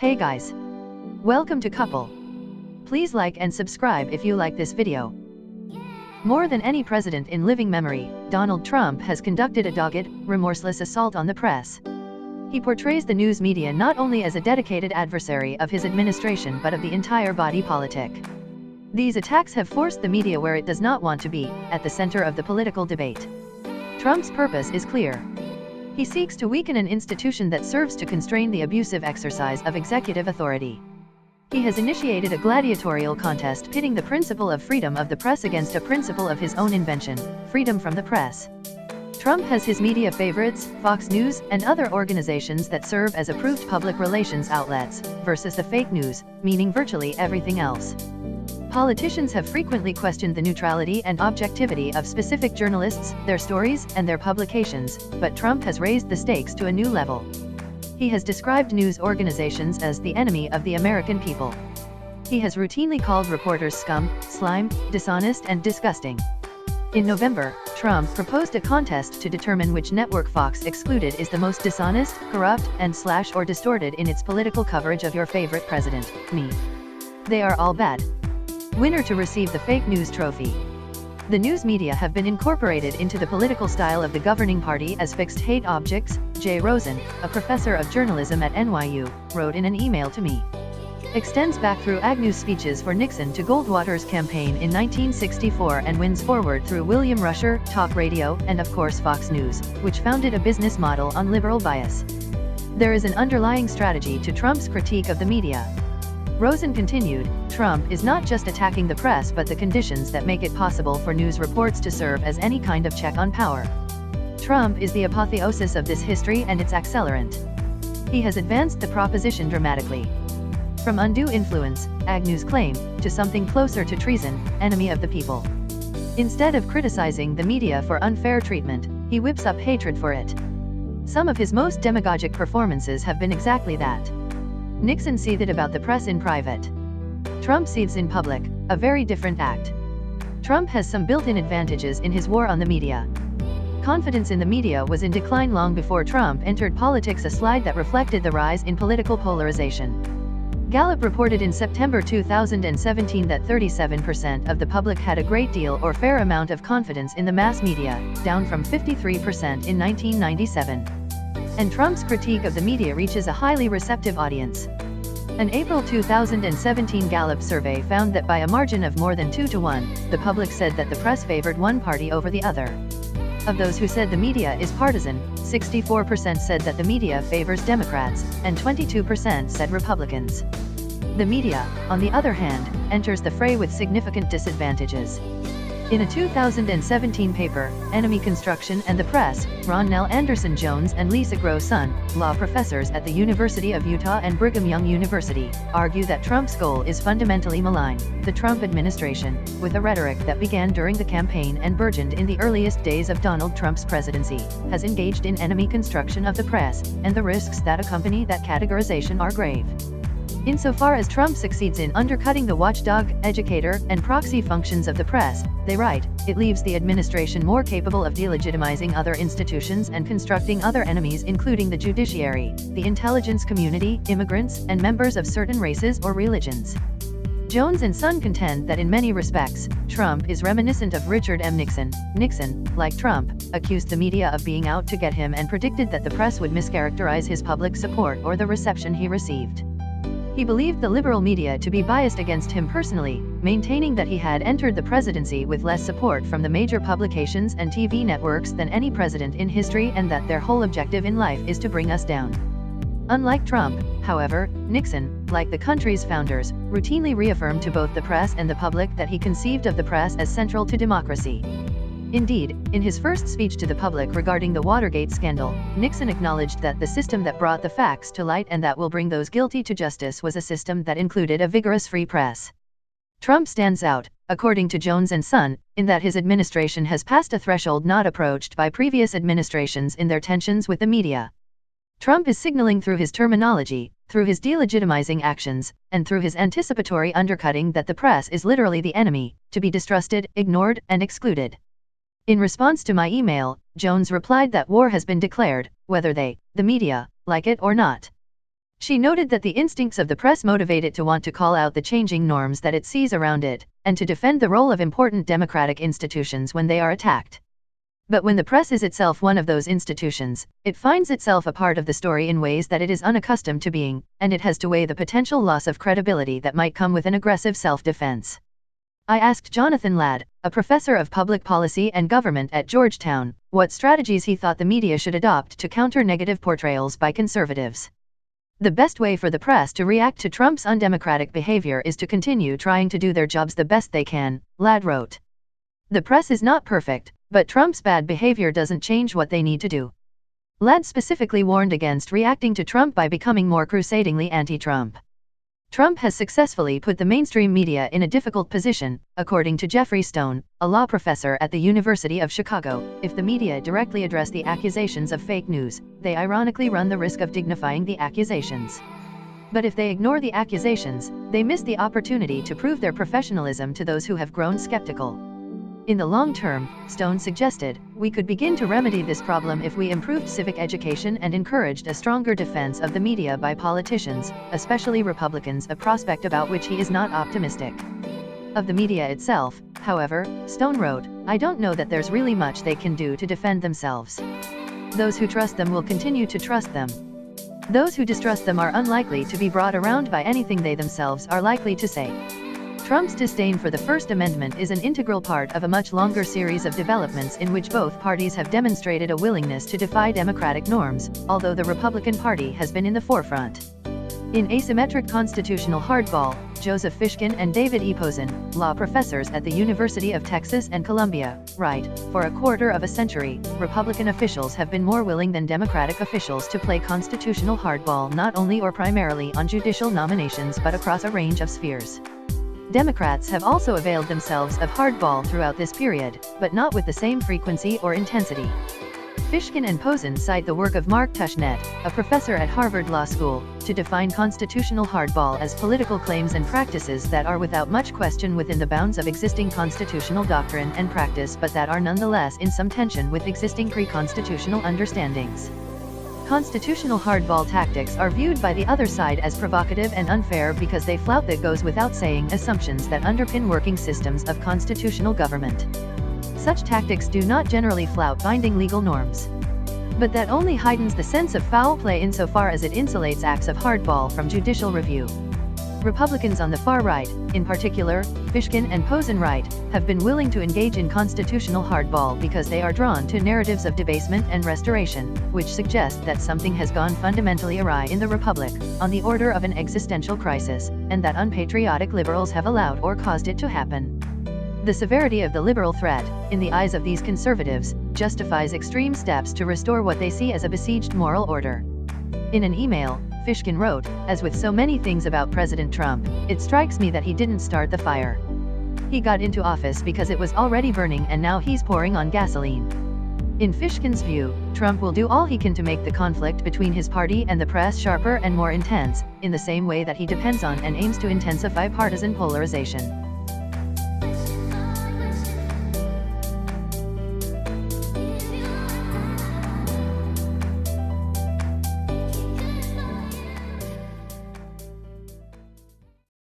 Hey guys! Welcome to Couple. Please like and subscribe if you like this video. More than any president in living memory, Donald Trump has conducted a dogged, remorseless assault on the press. He portrays the news media not only as a dedicated adversary of his administration but of the entire body politic. These attacks have forced the media where it does not want to be, at the center of the political debate. Trump's purpose is clear. He seeks to weaken an institution that serves to constrain the abusive exercise of executive authority. He has initiated a gladiatorial contest pitting the principle of freedom of the press against a principle of his own invention, freedom from the press. Trump has his media favorites, Fox News, and other organizations that serve as approved public relations outlets, versus the fake news, meaning virtually everything else. Politicians have frequently questioned the neutrality and objectivity of specific journalists, their stories, and their publications, but Trump has raised the stakes to a new level. He has described news organizations as the enemy of the American people. He has routinely called reporters scum, slime, dishonest, and disgusting. In November, Trump proposed a contest to determine which network Fox excluded is the most dishonest, corrupt, and / distorted in its political coverage of your favorite president, me. They are all bad. Winner to receive the fake news trophy. The news media have been incorporated into the political style of the governing party as fixed hate objects, Jay Rosen, a professor of journalism at NYU, wrote in an email to me. Extends back through Agnew's speeches for Nixon to Goldwater's campaign in 1964 and wins forward through William Rusher, talk radio, and of course Fox News, which founded a business model on liberal bias. There is an underlying strategy to Trump's critique of the media. Rosen continued, Trump is not just attacking the press but the conditions that make it possible for news reports to serve as any kind of check on power. Trump is the apotheosis of this history and its accelerant. He has advanced the proposition dramatically. From undue influence, Agnew's claim, to something closer to treason, enemy of the people. Instead of criticizing the media for unfair treatment, he whips up hatred for it. Some of his most demagogic performances have been exactly that. Nixon seethed about the press in private. Trump seethes in public, a very different act. Trump has some built-in advantages in his war on the media. Confidence in the media was in decline long before Trump entered politics, a slide that reflected the rise in political polarization. Gallup reported in September 2017 that 37% of the public had a great deal or fair amount of confidence in the mass media, down from 53% in 1997. And Trump's critique of the media reaches a highly receptive audience. An April 2017 Gallup survey found that by a margin of more than 2-to-1, the public said that the press favored one party over the other. Of those who said the media is partisan, 64% said that the media favors Democrats, and 22% said Republicans. The media, on the other hand, enters the fray with significant disadvantages. In a 2017 paper, Enemy Construction and the Press, Ronell Anderson Jones and Lisa Gross-Sun, law professors at the University of Utah and Brigham Young University, argue that Trump's goal is fundamentally malign. The Trump administration, with a rhetoric that began during the campaign and burgeoned in the earliest days of Donald Trump's presidency, has engaged in enemy construction of the press, and the risks that accompany that categorization are grave. Insofar as Trump succeeds in undercutting the watchdog, educator, and proxy functions of the press, they write, it leaves the administration more capable of delegitimizing other institutions and constructing other enemies, including the judiciary, the intelligence community, immigrants, and members of certain races or religions. Jones and Sun contend that in many respects, Trump is reminiscent of Richard M. Nixon. Nixon, like Trump, accused the media of being out to get him and predicted that the press would mischaracterize his public support or the reception he received. He believed the liberal media to be biased against him personally, maintaining that he had entered the presidency with less support from the major publications and TV networks than any president in history and that their whole objective in life is to bring us down. Unlike Trump, however, Nixon, like the country's founders, routinely reaffirmed to both the press and the public that he conceived of the press as central to democracy. Indeed, in his first speech to the public regarding the Watergate scandal, Nixon acknowledged that the system that brought the facts to light and that will bring those guilty to justice was a system that included a vigorous free press. Trump stands out, according to Jones and Sun, in that his administration has passed a threshold not approached by previous administrations in their tensions with the media. Trump is signaling through his terminology, through his delegitimizing actions, and through his anticipatory undercutting that the press is literally the enemy, to be distrusted, ignored, and excluded. In response to my email, Jones replied that war has been declared, whether they, the media, like it or not. She noted that the instincts of the press motivate it to want to call out the changing norms that it sees around it, and to defend the role of important democratic institutions when they are attacked. But when the press is itself one of those institutions, it finds itself a part of the story in ways that it is unaccustomed to being, and it has to weigh the potential loss of credibility that might come with an aggressive self-defense. I asked Jonathan Ladd, a professor of public policy and government at Georgetown, what strategies he thought the media should adopt to counter negative portrayals by conservatives. The best way for the press to react to Trump's undemocratic behavior is to continue trying to do their jobs the best they can, Ladd wrote. The press is not perfect, but Trump's bad behavior doesn't change what they need to do. Ladd specifically warned against reacting to Trump by becoming more crusadingly anti-Trump. Trump has successfully put the mainstream media in a difficult position, according to Jeffrey Stone, a law professor at the University of Chicago. If the media directly address the accusations of fake news, they ironically run the risk of dignifying the accusations. But if they ignore the accusations, they miss the opportunity to prove their professionalism to those who have grown skeptical. In the long term, Stone suggested, we could begin to remedy this problem if we improved civic education and encouraged a stronger defense of the media by politicians, especially Republicans, a prospect about which he is not optimistic. Of the media itself, however, Stone wrote, I don't know that there's really much they can do to defend themselves. Those who trust them will continue to trust them. Those who distrust them are unlikely to be brought around by anything they themselves are likely to say. Trump's disdain for the First Amendment is an integral part of a much longer series of developments in which both parties have demonstrated a willingness to defy democratic norms, although the Republican Party has been in the forefront. In Asymmetric Constitutional Hardball, Joseph Fishkin and David E. Posen, law professors at the University of Texas and Columbia, write, for a quarter of a century, Republican officials have been more willing than Democratic officials to play constitutional hardball not only or primarily on judicial nominations but across a range of spheres. Democrats have also availed themselves of hardball throughout this period, but not with the same frequency or intensity. Fishkin and Posen cite the work of Mark Tushnet, a professor at Harvard Law School, to define constitutional hardball as political claims and practices that are without much question within the bounds of existing constitutional doctrine and practice but that are nonetheless in some tension with existing pre-constitutional understandings. Constitutional hardball tactics are viewed by the other side as provocative and unfair because they flout that goes without saying assumptions that underpin working systems of constitutional government. Such tactics do not generally flout binding legal norms. But that only heightens the sense of foul play insofar as it insulates acts of hardball from judicial review. Republicans on the far right, in particular, Fishkin and Posen write, have been willing to engage in constitutional hardball because they are drawn to narratives of debasement and restoration, which suggest that something has gone fundamentally awry in the republic, on the order of an existential crisis, and that unpatriotic liberals have allowed or caused it to happen. The severity of the liberal threat, in the eyes of these conservatives, justifies extreme steps to restore what they see as a besieged moral order. In an email, Fishkin wrote, as with so many things about President Trump, it strikes me that he didn't start the fire. He got into office because it was already burning and now he's pouring on gasoline. In Fishkin's view, Trump will do all he can to make the conflict between his party and the press sharper and more intense, in the same way that he depends on and aims to intensify partisan polarization.